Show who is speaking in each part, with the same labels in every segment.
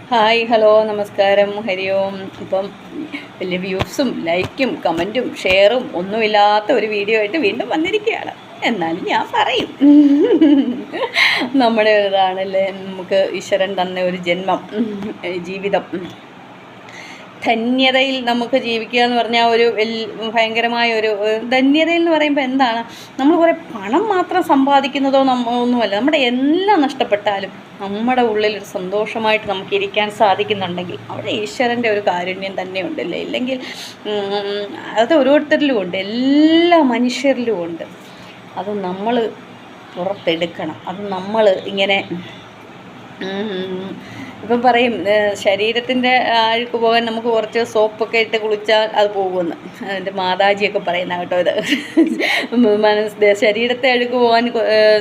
Speaker 1: Hi hello നമസ്കാരം ഹരി ഓം. ഇപ്പം വലിയ വ്യൂസും ലൈക്കും കമൻറ്റും ഷെയറും ഒന്നുമില്ലാത്ത ഒരു വീഡിയോ ആയിട്ട് വീണ്ടും വന്നിരിക്കുകയാണ്. എന്നാലും ഞാൻ പറയും, നമ്മുടെ ഇതാണല്ലേ, നമുക്ക് ഈശ്വരൻ തന്ന ഒരു ജന്മം, ജീവിതം, ധന്യതയിൽ നമുക്ക് ജീവിക്കുക എന്ന് പറഞ്ഞാൽ ഒരു ഭയങ്കരമായ ഒരു ധന്യതയിൽ എന്ന് പറയുമ്പോൾ എന്താണ്, നമ്മൾ കുറേ പണം മാത്രം സമ്പാദിക്കുന്നതോ ഒന്നുമല്ല. നമ്മുടെ എല്ലാം നഷ്ടപ്പെട്ടാലും നമ്മുടെ ഉള്ളിലൊരു സന്തോഷമായിട്ട് നമുക്ക് ഇരിക്കാൻ സാധിക്കുന്നുണ്ടെങ്കിൽ അവിടെ ഈശ്വരൻ്റെ ഒരു കാരുണ്യം തന്നെ ഉണ്ടല്ലേ. ഇല്ലെങ്കിൽ അത് ഓരോരുത്തരിലും ഉണ്ട്, എല്ലാ മനുഷ്യരിലും ഉണ്ട്. അത് നമ്മൾ പുറത്തെടുക്കണം. അത് നമ്മൾ ഇങ്ങനെ ഇപ്പം പറയും, ശരീരത്തിൻ്റെ അഴുക്ക് പോകാൻ നമുക്ക് കുറച്ച് സോപ്പൊക്കെ ഇട്ട് കുളിച്ചാൽ അത് പോകുമെന്ന് എൻ്റെ മാതാജിയൊക്കെ പറയുന്ന കേട്ടോ. ഇത് ശരീരത്തെ അഴുക്ക് പോകാൻ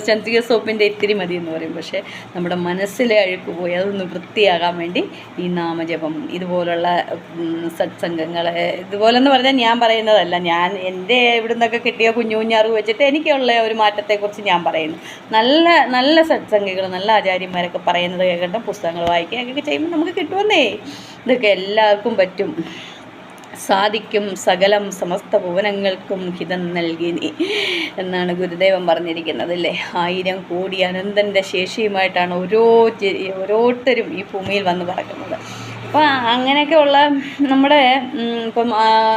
Speaker 1: ചന്ദ്രിക സോപ്പിൻ്റെ ഇത്തിരി മതി എന്ന് പറയും. പക്ഷേ നമ്മുടെ മനസ്സിലെ അഴുക്ക് പോയി അതൊന്ന് വൃത്തിയാകാൻ വേണ്ടി ഈ നാമജപം, ഇതുപോലുള്ള സത്സംഗങ്ങൾ, ഇതുപോലെന്ന് പറഞ്ഞാൽ ഞാൻ പറയുന്നതല്ല, ഞാൻ എൻ്റെ ഇവിടെ നിന്നൊക്കെ കിട്ടിയ കുഞ്ഞു കുഞ്ഞാറ് വെച്ചിട്ട് എനിക്കുള്ള ഒരു മാറ്റത്തെക്കുറിച്ച് ഞാൻ പറയുന്നു. നല്ല നല്ല സത്സംഗികൾ, നല്ല ആചാര്യന്മാരൊക്കെ പറയുന്നത് കേൾക്കേണ്ട, പുസ്തകങ്ങൾ വായിക്കുക ഒക്കെ ചെയ്യുമ്പോൾ നമുക്ക് കിട്ടുമെന്നേ. ഇതൊക്കെ എല്ലാവർക്കും പറ്റും, സാധിക്കും. സകലം സമസ്ത ഭുവനങ്ങൾക്കും ഹിതം നൽകി നീ എന്നാണ് ഗുരുദേവൻ പറഞ്ഞിരിക്കുന്നത് അല്ലേ. 1000 കോടി അനന്തൻ്റെ ശേഷിയുമായിട്ടാണ് ഓരോരുത്തരും ഈ ഭൂമിയിൽ വന്ന് പറക്കുന്നത്. അപ്പോൾ അങ്ങനെയൊക്കെയുള്ള നമ്മുടെ ഇപ്പം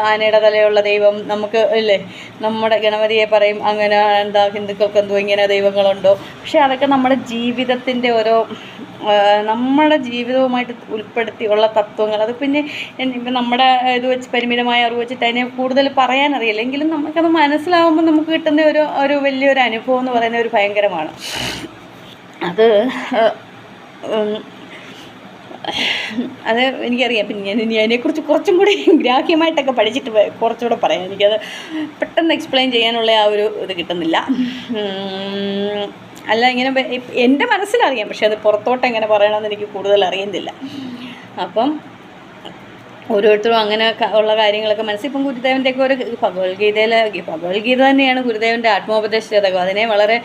Speaker 1: ആനയുടെ തലയുള്ള ദൈവം നമുക്ക് അല്ലേ, നമ്മുടെ ഗണപതിയെ പറയും. അങ്ങനെ എന്താ ഹിന്ദുക്കൾക്ക് എന്തോ ഇങ്ങനെ ദൈവങ്ങളുണ്ടോ? പക്ഷേ അതൊക്കെ നമ്മുടെ ജീവിതത്തിൻ്റെ ഓരോ നമ്മുടെ ജീവിതവുമായിട്ട് ഉൾപ്പെടുത്തിയുള്ള തത്വങ്ങൾ. അത് പിന്നെ ഇപ്പം നമ്മുടെ ഇത് വെച്ച് പരിമിതമായ അറിവ് വെച്ചിട്ട് അതിനെ കൂടുതൽ പറയാനറിയില്ല. എങ്കിലും നമുക്കത് മനസ്സിലാവുമ്പോൾ നമുക്ക് കിട്ടുന്ന ഒരു വലിയൊരു അനുഭവം എന്ന് പറയുന്ന ഒരു ഭയങ്കരമാണ്. അത് എനിക്കറിയാം. പിന്നെ ഇനി അതിനെക്കുറിച്ച് കുറച്ചും കൂടി ഗ്രാഹ്യമായിട്ടൊക്കെ പഠിച്ചിട്ട് കുറച്ചുകൂടെ പറയാം. എനിക്കത് പെട്ടെന്ന് എക്സ്പ്ലെയിൻ ചെയ്യാനുള്ള ആ ഒരു ഇത് കിട്ടുന്നില്ല. അല്ല, ഇങ്ങനെ എൻ്റെ മനസ്സിലറിയാം, പക്ഷെ അത് പുറത്തോട്ട് എങ്ങനെ പറയണമെന്ന് എനിക്ക് കൂടുതൽ അറിയുന്നില്ല. അപ്പം ഓരോരുത്തരും അങ്ങനെ ഉള്ള കാര്യങ്ങളൊക്കെ ഇപ്പം ഗുരുദേവൻ്റെയൊക്കെ ഒരു ഭഗവത്ഗീത തന്നെയാണ് ഗുരുദേവൻ്റെ ആത്മോപദേശ ശതകം. അതിനെ വളരെ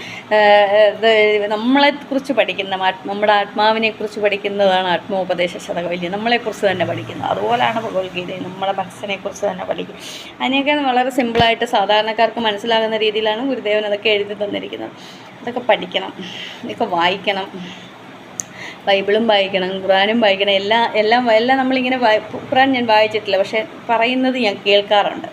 Speaker 1: നമ്മളെക്കുറിച്ച് പഠിക്കുന്ന, നമ്മുടെ ആത്മാവിനെക്കുറിച്ച് പഠിക്കുന്നതാണ് ആത്മോപദേശ ശതകം ഇല്ലേ, നമ്മളെക്കുറിച്ച് തന്നെ പഠിക്കുന്നത്. അതുപോലെയാണ് ഭഗവത്ഗീതയും, നമ്മുടെ മനസ്സിനെക്കുറിച്ച് തന്നെ പഠിക്കും. അതിനെയൊക്കെ വളരെ സിമ്പിളായിട്ട് സാധാരണക്കാർക്ക് മനസ്സിലാകുന്ന രീതിയിലാണ് ഗുരുദേവൻ അതൊക്കെ എഴുതി തന്നിരിക്കുന്നത്. അതൊക്കെ പഠിക്കണം, ഇതൊക്കെ വായിക്കണം. ബൈബിളും വായിക്കണം, ഖുറാനും വായിക്കണം. എല്ലാം നമ്മളിങ്ങനെ ഖുറാൻ ഞാൻ വായിച്ചിട്ടില്ല, പക്ഷേ പറയുന്നത് ഞാൻ കേൾക്കാറുണ്ട്.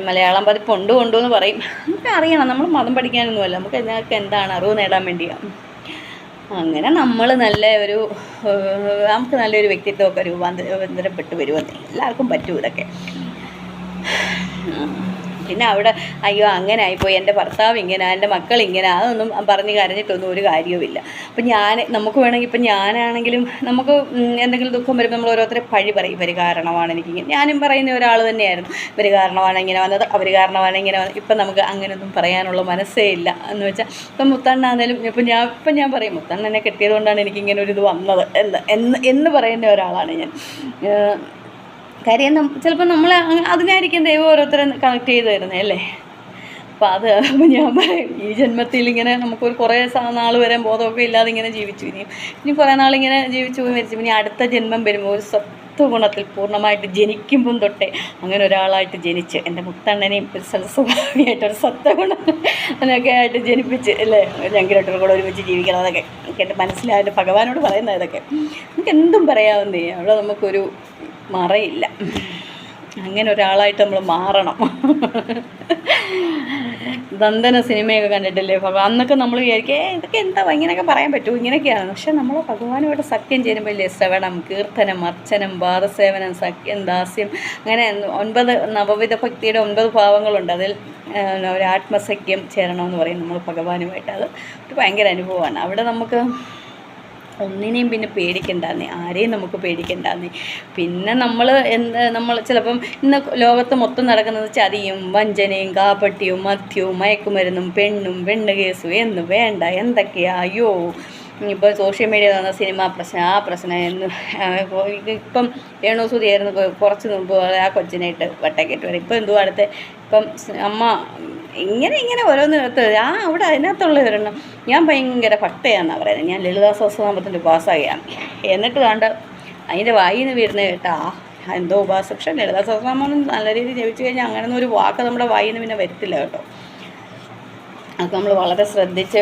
Speaker 1: മലയാളം പതിപ്പ് കൊണ്ടുവന്ന് പറയും. നമുക്ക് അറിയണം, നമ്മൾ മതം പഠിക്കാനൊന്നുമല്ല, നമുക്ക് ഇതിനൊക്കെ എന്താണ് അറിവ് നേടാൻ വേണ്ടിയാണ്. അങ്ങനെ നമ്മൾ നമുക്ക് നല്ലൊരു വ്യക്തിത്വമൊക്കെ രൂപാന്തരപ്പെട്ട് വരുമെന്നേ. എല്ലാവർക്കും പറ്റും ഇതൊക്കെ. പിന്നെ അവിടെ അയ്യോ അങ്ങനെ ആയിപ്പോയി, എൻ്റെ ഭർത്താവ് ഇങ്ങനെ, എൻ്റെ മക്കളിങ്ങനെ, അതൊന്നും പറഞ്ഞ് കരഞ്ഞിട്ടൊന്നും ഒരു കാര്യവുമില്ല. അപ്പം നമുക്ക് വേണമെങ്കിൽ, ഇപ്പം ഞാനാണെങ്കിലും നമുക്ക് എന്തെങ്കിലും ദുഃഖം വരുമ്പോൾ നമ്മൾ ഓരോരുത്തരെ പഴി പറയും. ഇവർ കാരണമാണ് എനിക്കിങ്ങനെ. ഞാനും പറയുന്ന ഒരാൾ തന്നെയായിരുന്നു, ഇവർ കാരണമാണ് ഇങ്ങനെ വന്നത്, അവർ കാരണമാണ് ഇങ്ങനെ വന്നത്. ഇപ്പം നമുക്ക് അങ്ങനെയൊന്നും പറയാനുള്ള മനസ്സേ ഇല്ല. എന്ന് വെച്ചാൽ ഇപ്പം മുത്തണ്ണാന്നേലും ഇപ്പം ഞാൻ പറയും, മുത്തണ്ണനെ കെട്ടിയത് കൊണ്ടാണ് എനിക്കിങ്ങനെ ഒരു ഇത് വന്നത് എന്ന് പറയുന്ന ഒരാളാണ് ഞാൻ. കാര്യം ചിലപ്പോൾ നമ്മൾ അതിനായിരിക്കും ദൈവം ഓരോരുത്തരെ കണക്ട് ചെയ്ത് തരുന്നത് അല്ലേ. അപ്പോൾ ഞാൻ പറയും, ഈ ജന്മത്തിൽ ഇങ്ങനെ നമുക്കൊരു കുറേ നാൾ വരെ ബോധമൊക്കെ ഇല്ലാതെ ഇങ്ങനെ ജീവിച്ചു, ഇനി കുറേ നാളിങ്ങനെ ജീവിച്ചു പോയി മരിച്ചു. ഇനി അടുത്ത ജന്മം വരുമ്പോൾ ഒരു സത്വഗുണത്തിൽ പൂർണ്ണമായിട്ട് ജനിക്കുമ്പം തൊട്ടേ അങ്ങനെ ഒരാളായിട്ട് ജനിച്ച് എൻ്റെ മുത്തണ്ണനെയും ഒരു സൽസ്വഭാവിയായിട്ടൊരു സത്വഗുണം അതിനൊക്കെ ആയിട്ട് ജനിപ്പിച്ച് അല്ലേ, ഞങ്ങൾക്കൊരു കൂടെ ഒരുമിച്ച് ജീവിക്കണം. അതൊക്കെ കേട്ട് മനസ്സിലായിട്ട് ഭഗവാനോട് പറയുന്നത്. ഇതൊക്കെ നമുക്ക് എന്തും പറയാവുന്നേ, അവിടെ നമുക്കൊരു മറയില്ല. അങ്ങനെ ഒരാളായിട്ട് നമ്മൾ മാറണം. ദന്തന സിനിമയൊക്കെ കണ്ടിട്ടില്ലേ, അന്നൊക്കെ നമ്മൾ വിചാരിക്കുക ഇതൊക്കെ എന്താ ഇങ്ങനെയൊക്കെ പറയാൻ പറ്റുമോ, ഇങ്ങനെയൊക്കെയാണ്. പക്ഷെ നമ്മൾ ഭഗവാനുമായിട്ട് സഖ്യം ചേരുമ്പോഴല്ലേ ശ്രവണം, കീർത്തനം, അർച്ചനം, പാദസേവനം, സഖ്യം, ദാസ്യം, അങ്ങനെ 9 നവവിധ ഭക്തിയുടെ 9 ഭാവങ്ങളുണ്ട്. അതിൽ ഒരു ആത്മസഖ്യം ചേരണമെന്ന് പറയും നമ്മൾ ഭഗവാനുമായിട്ട്. അത് ഒരു ഭയങ്കര അനുഭവമാണ്. അവിടെ നമുക്ക് ഒന്നിനെയും പിന്നെ പേടിക്കണ്ടെന്നേ, ആരെയും നമുക്ക് പേടിക്കണ്ടെന്നേ. പിന്നെ നമ്മൾ ചിലപ്പം ഇന്ന് ലോകത്ത് മൊത്തം നടക്കുന്നത് ചതിയും വഞ്ചനയും കാപ്പട്ടിയും മദ്യവും മയക്കുമരുന്നും പെണ്ണും പെണ്ണ് കേസും എന്ന് വേണ്ട എന്തൊക്കെയാ. അയ്യോ, ഇപ്പോൾ സോഷ്യൽ മീഡിയ തന്ന സിനിമ പ്രശ്നം, ആ പ്രശ്നം എന്ന് ഇപ്പം രേണുസുതിയായിരുന്നു കുറച്ച് മുമ്പ് ആ കൊച്ചിനായിട്ട് വട്ടക്കേട്ട് വരും. ഇപ്പം എന്തുവാ ഇപ്പം അമ്മ ഇങ്ങനെ ഓരോന്ന് അവിടെ അതിനകത്തുള്ള ഒരെണ്ണം. ഞാൻ ഭയങ്കര ഭക്തയാണെന്നാണ് പറയുന്നത്. ഞാൻ ലളിതാ സഹസ്രനാമത്തിൻ്റെ പാസ്സാകുകയാണ്. എന്നിട്ട് കണ്ട് അതിൻ്റെ വായിൽ നിന്ന് വരുന്നത് കേട്ടാ എന്തോ ഉപാസ. പക്ഷേ ലളിതാ സഹസ്രനാമം നല്ല രീതിയിൽ ജപിച്ചു കഴിഞ്ഞാൽ അങ്ങനെയൊന്നും ഒരു വാക്ക് നമ്മുടെ വായിൽ നിന്ന് പിന്നെ വരത്തില്ല കേട്ടോ. അതൊക്കെ നമ്മൾ വളരെ ശ്രദ്ധിച്ച്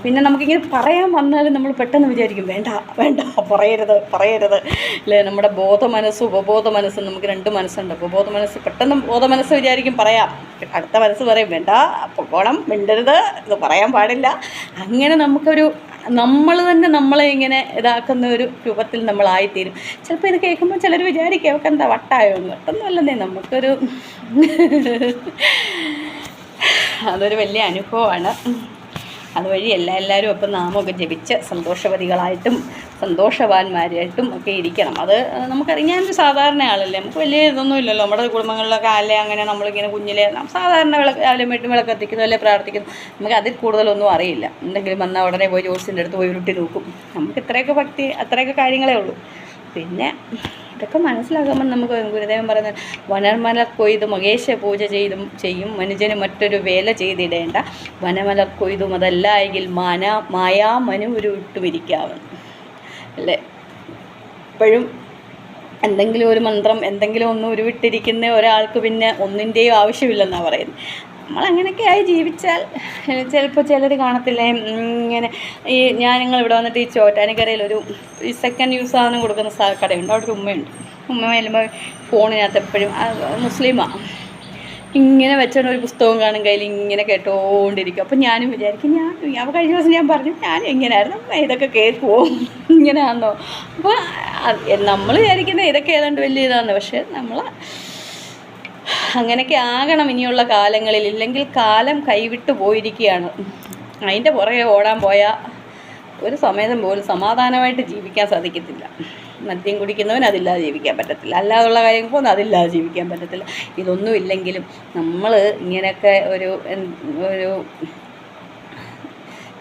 Speaker 1: പിന്നെ നമുക്കിങ്ങനെ പറയാൻ വന്നാലും നമ്മൾ പെട്ടെന്ന് വിചാരിക്കും വേണ്ട വേണ്ട പറയരുത് അല്ലേ. നമ്മുടെ ബോധ മനസ്സ് ഉപബോധ മനസ്സ്, നമുക്ക് 2 മനസ്സുണ്ട്. ഉപബോധ മനസ്സ് പെട്ടെന്ന് ബോധ മനസ്സ് വിചാരിക്കും പറയാം, അടുത്ത മനസ്സ് പറയും വേണ്ട പോകണം, മിണ്ടരുത്, ഇത് പറയാൻ പാടില്ല. അങ്ങനെ നമുക്കൊരു നമ്മൾ തന്നെ നമ്മളെ ഇങ്ങനെ ഇതാക്കുന്ന ഒരു രൂപത്തിൽ നമ്മളായിത്തീരും. ചിലപ്പോൾ ഇത് കേൾക്കുമ്പോൾ ചിലർ വിചാരിക്കും അവർക്ക് എന്താ വട്ടായോന്ന്. വട്ടൊന്നുമല്ലെന്നേ, നമുക്കൊരു അതൊരു വലിയ അനുഭവമാണ്. അതുവഴി എല്ലാവരും അപ്പം നാമമൊക്കെ ജപിച്ച് സന്തോഷവതികളായിട്ടും സന്തോഷവാന്മാരായിട്ടും ഒക്കെ ഇരിക്കണം. അത് നമുക്കറിയാനൊരു സാധാരണ ആളല്ലേ, നമുക്ക് വലിയ ഇതൊന്നും ഇല്ലല്ലോ. നമ്മുടെ കുടുംബങ്ങളിലൊക്കെ അല്ലേ അങ്ങനെ നമ്മളിങ്ങനെ കുഞ്ഞിലെ സാധാരണ രാവിലെ വീട്ടിൽ വിളക്ക് കത്തിക്കുന്നു അല്ലെ പ്രാർത്ഥിക്കുന്നു. നമുക്ക് അതിൽ കൂടുതലൊന്നും അറിയില്ല. എന്തെങ്കിലും വന്നാൽ ഉടനെ പോയി ജോത്സ്യൻ്റെ അടുത്ത് പോയി ഉരുട്ടി നോക്കും. നമുക്ക് ഇത്രയൊക്കെ ഭക്തി, അത്രയൊക്കെ കാര്യങ്ങളേ ഉള്ളൂ. പിന്നെ ഇതൊക്കെ മനസ്സിലാക്കുമ്പോൾ നമുക്ക് ഗുരുദേവൻ പറയുന്നത് വനമലർ കൊയ്തു മകേശ പൂജ ചെയ്യും മനുജന് മറ്റൊരു വേല ചെയ്തിടേണ്ട, വനമലർ കൊയ്തും അതല്ല എങ്കിൽ മായാ മനു ഒരു വിട്ടുമിരിക്കാവുന്നു അല്ലേ. എപ്പോഴും എന്തെങ്കിലും ഒരു മന്ത്രം എന്തെങ്കിലും ഒന്ന് ഉരുവിട്ടിരിക്കുന്ന ഒരാൾക്ക് പിന്നെ ഒന്നിൻ്റെയും ആവശ്യമില്ലെന്നാണ് പറയുന്നത്. നമ്മളങ്ങനെയൊക്കെ ആയി ജീവിച്ചാൽ ചിലപ്പോൾ ചിലർ കാണത്തില്ലേ ഇങ്ങനെ ഈ ഞാനിങ്ങളിവിടെ വന്നിട്ട് ഈ ചോറ്റാനിക്കരയിലൊരു ഈ സെക്കൻഡ് യൂസ് സാധനം കൊടുക്കുന്ന കടയുണ്ട്. അവിടെ ഒരു ഉമ്മയുണ്ട്. ഉമ്മ ചെല്ലുമ്പോൾ ഫോണിനകത്ത് എപ്പോഴും മുസ്ലിമാണ്, ഇങ്ങനെ വെച്ചോണ്ട് ഒരു പുസ്തകം കാണും കയ്യിൽ, ഇങ്ങനെ കേട്ടോണ്ടിരിക്കും. അപ്പം ഞാനും വിചാരിക്കും ഞാൻ കഴിഞ്ഞ ദിവസം ഞാൻ പറഞ്ഞു ഞാൻ എങ്ങനെയായിരുന്നു ഇതൊക്കെ കേൾക്കുമോ ഇങ്ങനെയാണെന്നോ. അപ്പോൾ നമ്മൾ വിചാരിക്കുന്നത് ഇതൊക്കെ ഏതാണ്ട് വലിയ ഇതാണെന്ന്. പക്ഷേ നമ്മൾ അങ്ങനെയൊക്കെ ആകണം ഇനിയുള്ള കാലങ്ങളിൽ. ഇല്ലെങ്കിൽ കാലം കൈവിട്ട് പോയിരിക്കുകയാണ്. അതിൻ്റെ പുറകെ ഓടാൻ പോയാൽ ഒരു സമയത്തും പോലും സമാധാനമായിട്ട് ജീവിക്കാൻ സാധിക്കത്തില്ല. മദ്യം കുടിക്കുന്നവൻ അതില്ലാതെ ജീവിക്കാൻ പറ്റത്തില്ല, അല്ലാതുള്ള കാര്യങ്ങൾക്കൊന്നും അതില്ലാതെ ജീവിക്കാൻ പറ്റത്തില്ല. ഇതൊന്നും ഇല്ലെങ്കിലും നമ്മൾ ഇങ്ങനെയൊക്കെ ഒരു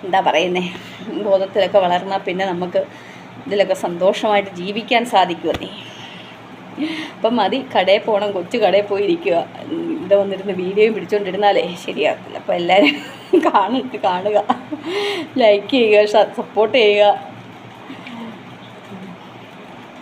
Speaker 1: എന്താ പറയുന്നത് ബോധത്തിലൊക്കെ വളർന്നാൽ പിന്നെ നമുക്ക് ഇതിലൊക്കെ സന്തോഷമായിട്ട് ജീവിക്കാൻ സാധിക്കുമല്ലേ. അപ്പം മതി, കടയിൽ പോകണം, കൊച്ചു കടയിൽ പോയിരിക്കുക. ഇവിടെ വന്നിരുന്ന് വീഡിയോയും പിടിച്ചുകൊണ്ടിരുന്നാലേ ശരിയാകത്തില്ല. അപ്പോൾ എല്ലാവരും കാണുക, ലൈക്ക് ചെയ്യുക, സപ്പോർട്ട് ചെയ്യുക.